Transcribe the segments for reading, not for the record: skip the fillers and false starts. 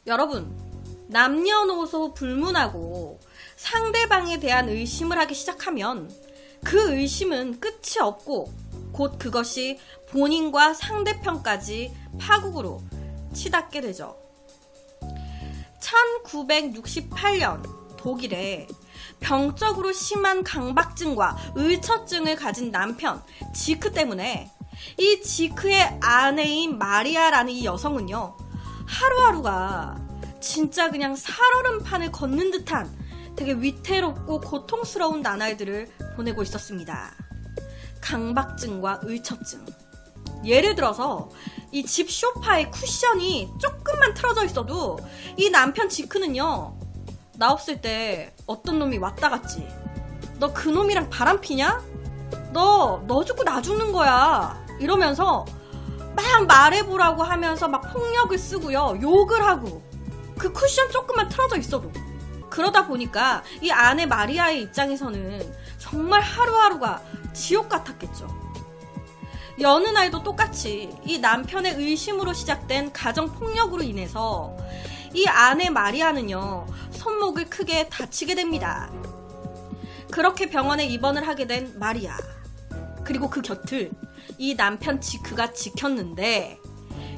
여러분, 남녀노소 불문하고 상대방에 대한 의심을 하기 시작하면 그 의심은 끝이 없고 곧 그것이 본인과 상대편까지 파국으로 치닫게 되죠. 1968년 독일에 병적으로 심한 강박증과 의처증을 가진 남편 지크 때문에 이 지크의 아내인 마리아라는 이 여성은요, 하루하루가 진짜 그냥 살얼음판을 걷는 듯한 되게 위태롭고 고통스러운 나날들을 보내고 있었습니다. 강박증과 의처증. 예를 들어서 이 집 소파의 쿠션이 조금만 틀어져 있어도 이 남편 지크는요, 나 없을 때 어떤 놈이 왔다 갔지? 너 그 놈이랑 바람 피냐? 너 죽고 나 죽는 거야. 이러면서 막 말해보라고 하면서 막 폭력을 쓰고요, 욕을 하고, 그 쿠션 조금만 틀어져 있어도. 그러다 보니까 이 아내 마리아의 입장에서는 정말 하루하루가 지옥 같았겠죠. 여느 날도 똑같이 이 남편의 의심으로 시작된 가정폭력으로 인해서 이 아내 마리아는요, 손목을 크게 다치게 됩니다. 그렇게 병원에 입원을 하게 된 마리아. 그리고 그 곁을 이 남편 지크가 지켰는데,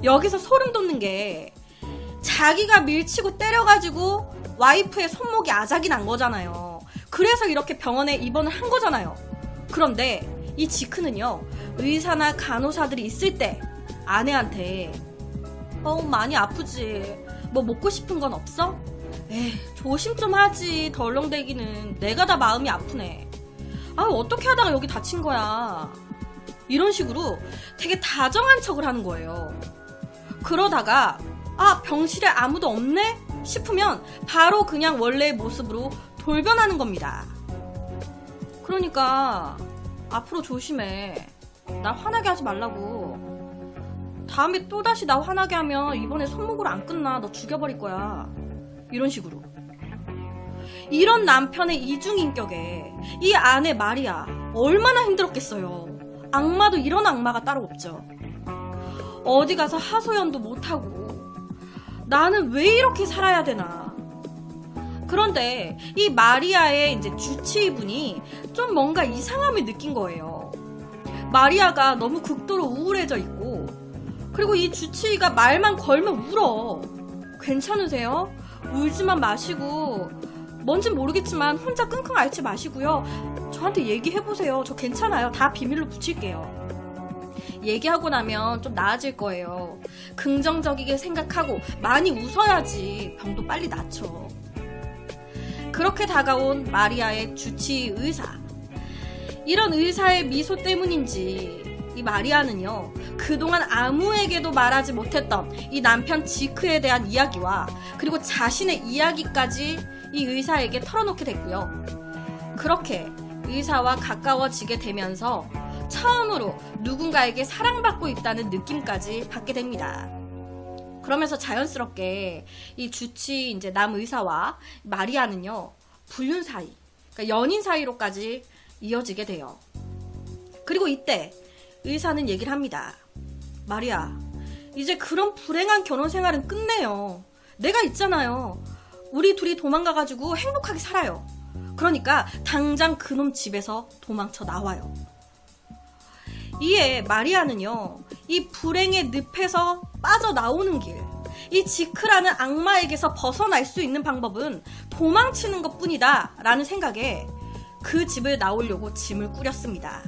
여기서 소름 돋는 게 자기가 밀치고 때려가지고 와이프의 손목이 아작이 난 거잖아요. 그래서 이렇게 병원에 입원을 한 거잖아요. 그런데 이 지크는요, 의사나 간호사들이 있을 때 아내한테 많이 아프지? 뭐 먹고 싶은 건 없어? 에이, 조심 좀 하지. 덜렁대기는 내가 다 마음이 아프네. 어떻게 하다가 여기 다친 거야. 이런 식으로 되게 다정한 척을 하는 거예요. 그러다가 병실에 아무도 없네? 싶으면 바로 그냥 원래의 모습으로 돌변하는 겁니다. 그러니까 앞으로 조심해. 나 화나게 하지 말라고. 다음에 또다시 나 화나게 하면 이번에 손목으로 안 끝나. 너 죽여버릴 거야. 이런 식으로. 이런 남편의 이중인격에 이 아내 마리아 얼마나 힘들었겠어요. 악마도 이런 악마가 따로 없죠. 어디 가서 하소연도 못하고 나는 왜 이렇게 살아야 되나. 그런데 이 마리아의 이제 주치의분이 좀 뭔가 이상함을 느낀 거예요. 마리아가 너무 극도로 우울해져 있고, 그리고 이 주치의가 말만 걸면 울어. 괜찮으세요? 울지만 마시고, 뭔진 모르겠지만 혼자 끙끙 앓지 마시고요. 저한테 얘기해보세요. 저 괜찮아요. 다 비밀로 붙일게요. 얘기하고 나면 좀 나아질 거예요. 긍정적이게 생각하고 많이 웃어야지 병도 빨리 낫죠. 그렇게 다가온 마리아의 주치의 의사. 이런 의사의 미소 때문인지 이 마리아는요, 그동안 아무에게도 말하지 못했던 이 남편 지크에 대한 이야기와 그리고 자신의 이야기까지 이 의사에게 털어놓게 됐고요. 그렇게 의사와 가까워지게 되면서 처음으로 누군가에게 사랑받고 있다는 느낌까지 받게 됩니다. 그러면서 자연스럽게 이 주치 이제 남의사와 마리아는요, 불륜 사이, 그러니까 연인 사이로까지 이어지게 돼요. 그리고 이때 의사는 얘기를 합니다. 마리아, 이제 그런 불행한 결혼 생활은 끝내요. 내가 있잖아요. 우리 둘이 도망가가지고 행복하게 살아요. 그러니까 당장 그놈 집에서 도망쳐 나와요. 이에 마리아는요, 이 불행의 늪에서 빠져나오는 길, 이 지크라는 악마에게서 벗어날 수 있는 방법은 도망치는 것뿐이다 라는 생각에 그 집을 나오려고 짐을 꾸렸습니다.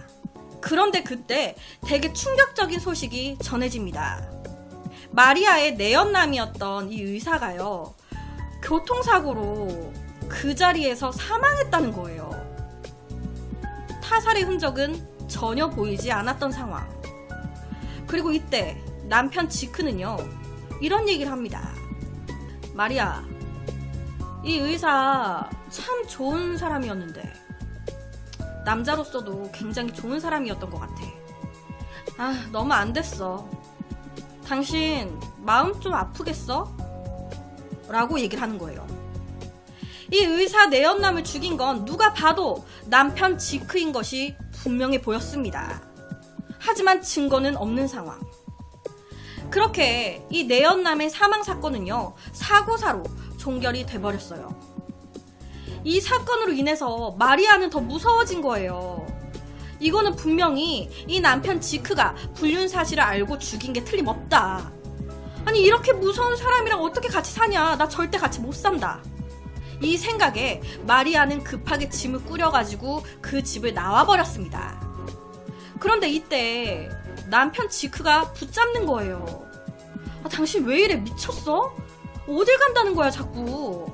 그런데 그때 되게 충격적인 소식이 전해집니다. 마리아의 내연남이었던 이 의사가요, 교통사고로 그 자리에서 사망했다는 거예요. 타살의 흔적은 전혀 보이지 않았던 상황. 그리고 이때 남편 지크는요, 이런 얘기를 합니다. 마리아, 이 의사 참 좋은 사람이었는데, 남자로서도 굉장히 좋은 사람이었던 것 같아. 너무 안 됐어. 당신 마음 좀 아프겠어? 라고 얘기를 하는 거예요. 이 의사 내연남을 죽인 건 누가 봐도 남편 지크인 것이 분명해 보였습니다. 하지만 증거는 없는 상황. 그렇게 이 내연남의 사망 사건은요, 사고사로 종결이 돼버렸어요. 이 사건으로 인해서 마리아는 더 무서워진 거예요. 이거는 분명히 이 남편 지크가 불륜 사실을 알고 죽인 게 틀림없다. 아니, 이렇게 무서운 사람이랑 어떻게 같이 사냐. 나 절대 같이 못 산다. 이 생각에 마리아는 급하게 짐을 꾸려가지고 그 집을 나와버렸습니다. 그런데 이때 남편 지크가 붙잡는 거예요. 당신 왜 이래? 미쳤어? 어딜 간다는 거야 자꾸.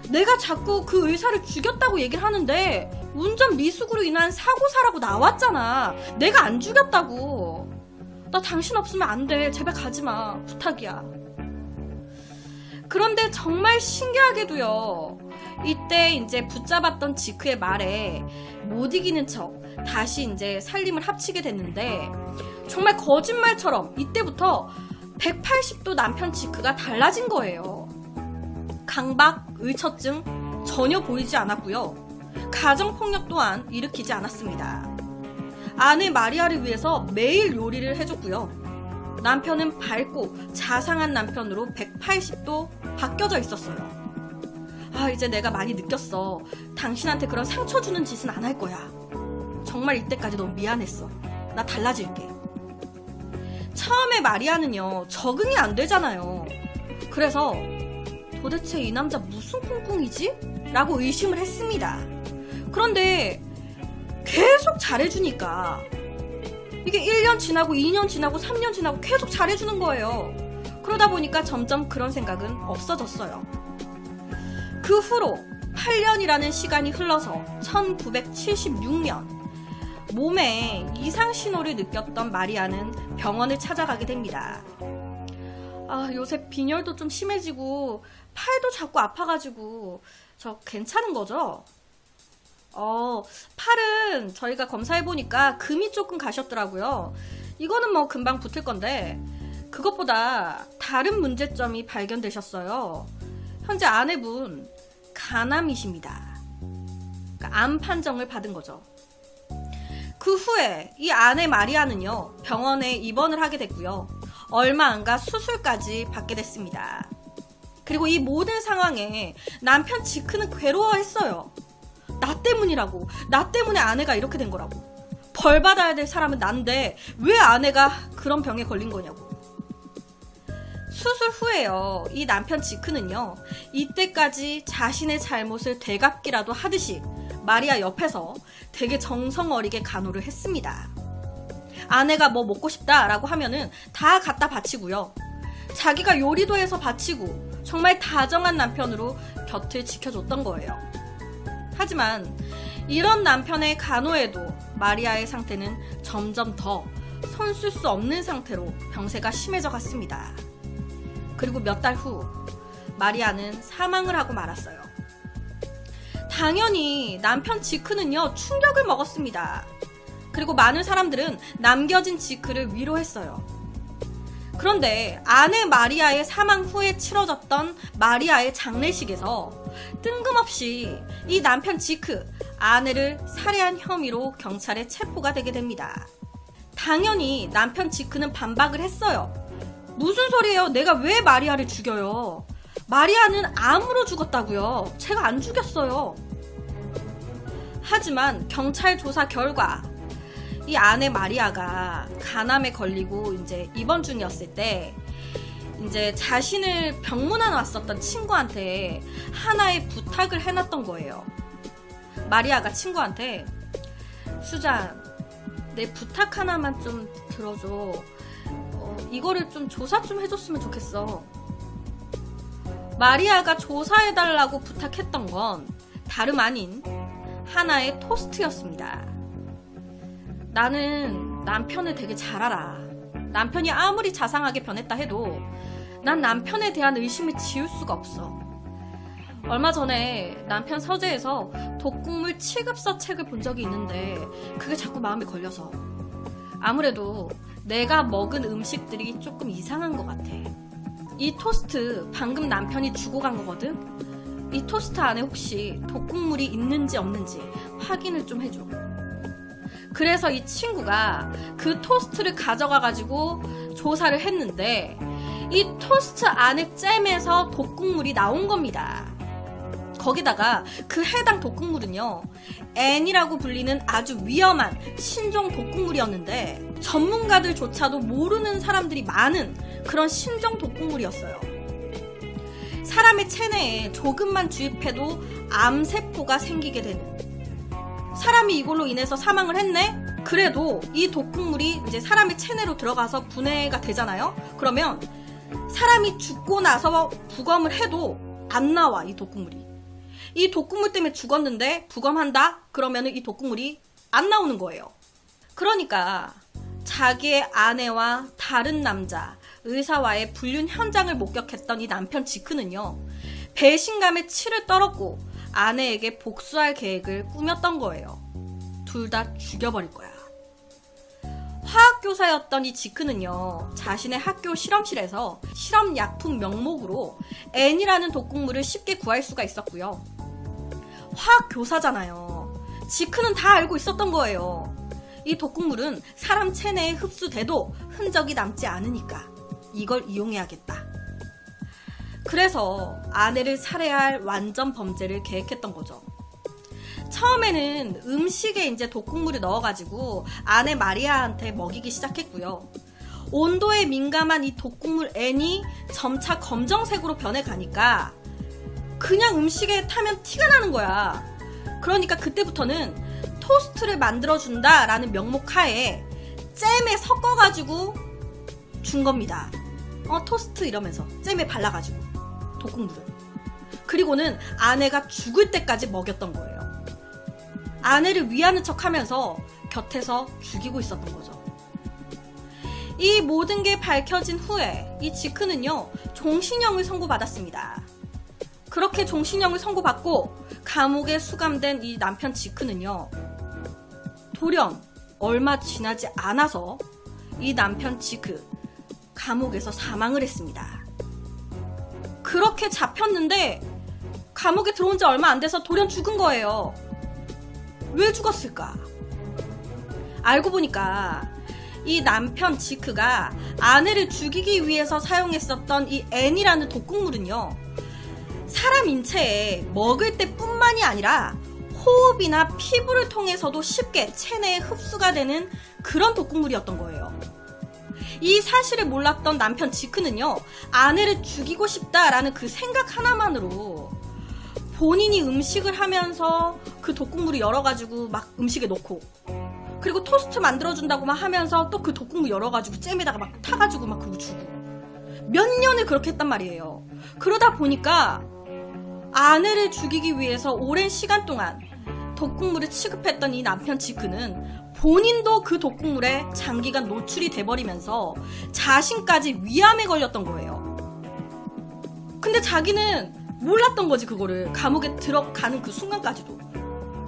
내가 자꾸 그 의사를 죽였다고 얘기를 하는데 운전 미숙으로 인한 사고사라고 나왔잖아. 내가 안 죽였다고. 나 당신 없으면 안 돼. 제발 가지마. 부탁이야. 그런데 정말 신기하게도요, 이때 이제 붙잡았던 지크의 말에 못 이기는 척 다시 이제 살림을 합치게 됐는데, 정말 거짓말처럼 이때부터 180도 남편 지크가 달라진 거예요. 강박, 의처증 전혀 보이지 않았고요. 가정폭력 또한 일으키지 않았습니다. 아내 마리아를 위해서 매일 요리를 해줬고요. 남편은 밝고 자상한 남편으로 180도 바뀌어져 있었어요. 이제 내가 많이 느꼈어. 당신한테 그런 상처 주는 짓은 안 할 거야. 정말 이때까지 너무 미안했어. 나 달라질게. 처음에 마리아는요, 적응이 안 되잖아요. 그래서 도대체 이 남자 무슨 꿍꿍이지? 라고 의심을 했습니다. 그런데 계속 잘해주니까 이게 1년 지나고 2년 지나고 3년 지나고 계속 잘해주는 거예요. 그러다 보니까 점점 그런 생각은 없어졌어요. 그 후로 8년이라는 시간이 흘러서 1976년 몸에 이상 신호를 느꼈던 마리아는 병원을 찾아가게 됩니다. 요새 빈혈도 좀 심해지고 팔도 자꾸 아파가지고 저 괜찮은 거죠? 팔은 저희가 검사해보니까 금이 조금 가셨더라고요. 이거는 뭐 금방 붙을 건데, 그것보다 다른 문제점이 발견되셨어요. 현재 아내분 간암이십니다. 그러니까 암 판정을 받은 거죠. 그 후에 이 아내 마리아는요, 병원에 입원을 하게 됐고요. 얼마 안 가 수술까지 받게 됐습니다. 그리고 이 모든 상황에 남편 지크는 괴로워했어요. 나 때문이라고. 나 때문에 아내가 이렇게 된 거라고. 벌 받아야 될 사람은 난데 왜 아내가 그런 병에 걸린 거냐고. 수술 후에요, 이 남편 지크는요, 이때까지 자신의 잘못을 되갚기라도 하듯이 마리아 옆에서 되게 정성어리게 간호를 했습니다. 아내가 뭐 먹고 싶다라고 하면은 다 갖다 바치고요. 자기가 요리도 해서 바치고 정말 다정한 남편으로 곁을 지켜줬던 거예요. 하지만 이런 남편의 간호에도 마리아의 상태는 점점 더 손 쓸 수 없는 상태로 병세가 심해져 갔습니다. 그리고 몇 달 후 마리아는 사망을 하고 말았어요. 당연히 남편 지크는요, 충격을 먹었습니다. 그리고 많은 사람들은 남겨진 지크를 위로했어요. 그런데 아내 마리아의 사망 후에 치러졌던 마리아의 장례식에서 뜬금없이 이 남편 지크, 아내를 살해한 혐의로 경찰에 체포가 되게 됩니다. 당연히 남편 지크는 반박을 했어요. 무슨 소리예요? 내가 왜 마리아를 죽여요? 마리아는 암으로 죽었다고요. 제가 안 죽였어요. 하지만 경찰 조사 결과 이 아내 마리아가 간암에 걸리고 이제 입원 중이었을 때 이제 자신을 병문안 왔었던 친구한테 하나의 부탁을 해놨던 거예요. 마리아가 친구한테, 수잔, 내 부탁 하나만 좀 들어줘. 이거를 좀 조사 좀 해줬으면 좋겠어. 마리아가 조사해달라고 부탁했던 건 다름 아닌 하나의 토스트였습니다. 나는 남편을 되게 잘 알아. 남편이 아무리 자상하게 변했다 해도 난 남편에 대한 의심을 지울 수가 없어. 얼마 전에 남편 서재에서 독극물 취급서 책을 본 적이 있는데 그게 자꾸 마음에 걸려서. 아무래도 내가 먹은 음식들이 조금 이상한 것 같아. 이 토스트 방금 남편이 주고 간 거거든? 이 토스트 안에 혹시 독극물이 있는지 없는지 확인을 좀 해줘. 그래서 이 친구가 그 토스트를 가져가가지고 조사를 했는데 이 토스트 안에 잼에서 독국물이 나온 겁니다. 거기다가 그 해당 독국물은요, N이라고 불리는 아주 위험한 신종 독국물이었는데 전문가들조차도 모르는 사람들이 많은 그런 신종 독국물이었어요. 사람의 체내에 조금만 주입해도 암세포가 생기게 되는, 사람이 이걸로 인해서 사망을 했네? 그래도 이 독극물이 이제 사람의 체내로 들어가서 분해가 되잖아요? 그러면 사람이 죽고 나서 부검을 해도 안 나와, 이 독극물이. 이 독극물 때문에 죽었는데 부검한다? 그러면은 이 독극물이 안 나오는 거예요. 그러니까 자기의 아내와 다른 남자, 의사와의 불륜 현장을 목격했던 이 남편 지크는요, 배신감에 치를 떨었고 아내에게 복수할 계획을 꾸몄던 거예요. 둘 다 죽여버릴 거야. 화학교사였던 이 지크는요, 자신의 학교 실험실에서 실험약품 명목으로 N이라는 독극물을 쉽게 구할 수가 있었고요. 화학교사잖아요. 지크는 다 알고 있었던 거예요. 이 독극물은 사람 체내에 흡수돼도 흔적이 남지 않으니까 이걸 이용해야겠다. 그래서 아내를 살해할 완전 범죄를 계획했던 거죠. 처음에는 음식에 이제 독극물을 넣어가지고 아내 마리아한테 먹이기 시작했고요. 온도에 민감한 이 독극물 N이 점차 검정색으로 변해가니까 그냥 음식에 타면 티가 나는 거야. 그러니까 그때부터는 토스트를 만들어준다 라는 명목 하에 잼에 섞어가지고 준 겁니다. 토스트 이러면서 잼에 발라가지고 독극물을. 그리고는 아내가 죽을 때까지 먹였던 거예요. 아내를 위하는 척 하면서 곁에서 죽이고 있었던 거죠. 이 모든 게 밝혀진 후에 이 지크는요, 종신형을 선고받았습니다. 그렇게 종신형을 선고받고 감옥에 수감된 이 남편 지크는요, 돌연 얼마 지나지 않아서 이 남편 지크 감옥에서 사망을 했습니다. 그렇게 잡혔는데 감옥에 들어온 지 얼마 안 돼서 돌연 죽은 거예요. 왜 죽었을까? 알고 보니까 이 남편 지크가 아내를 죽이기 위해서 사용했었던 이 N이라는 독극물은요, 사람 인체에 먹을 때뿐만이 아니라 호흡이나 피부를 통해서도 쉽게 체내에 흡수가 되는 그런 독극물이었던 거예요. 이 사실을 몰랐던 남편 지크는요, 아내를 죽이고 싶다라는 그 생각 하나만으로 본인이 음식을 하면서 그 독극물을 열어가지고 막 음식에 넣고, 그리고 토스트 만들어준다고 막 하면서 또 그 독극물 열어가지고 잼에다가 막 타가지고 막 그거 주고 몇 년을 그렇게 했단 말이에요. 그러다 보니까 아내를 죽이기 위해서 오랜 시간 동안 독극물을 취급했던 이 남편 지크는 본인도 그 독극물에 장기간 노출이 돼버리면서 자신까지 위암에 걸렸던 거예요. 근데 자기는 몰랐던 거지, 그거를. 감옥에 들어가는 그 순간까지도.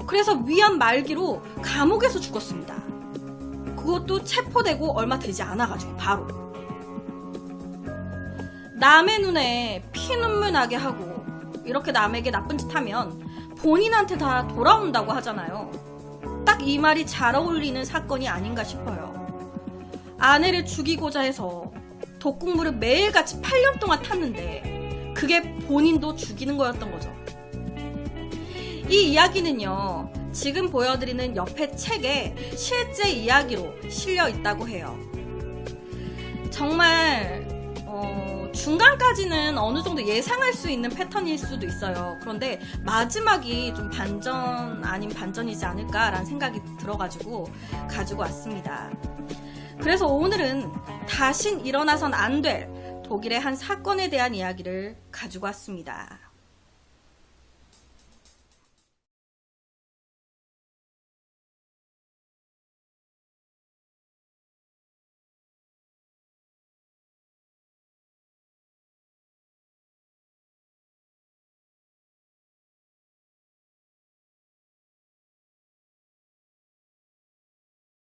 그래서 위암 말기로 감옥에서 죽었습니다. 그것도 체포되고 얼마 되지 않아가지고 바로. 남의 눈에 피눈물 나게 하고 이렇게 남에게 나쁜 짓 하면 본인한테 다 돌아온다고 하잖아요. 딱 이 말이 잘 어울리는 사건이 아닌가 싶어요. 아내를 죽이고자 해서 독극물을 매일같이 8년 동안 탔는데 그게 본인도 죽이는 거였던 거죠. 이 이야기는요, 지금 보여드리는 옆에 책에 실제 이야기로 실려 있다고 해요. 정말 중간까지는 어느 정도 예상할 수 있는 패턴일 수도 있어요. 그런데 마지막이 좀 반전 아닌 반전이지 않을까라는 생각이 들어가지고 가지고 왔습니다. 그래서 오늘은 다신 일어나선 안 될 독일의 한 사건에 대한 이야기를 가지고 왔습니다.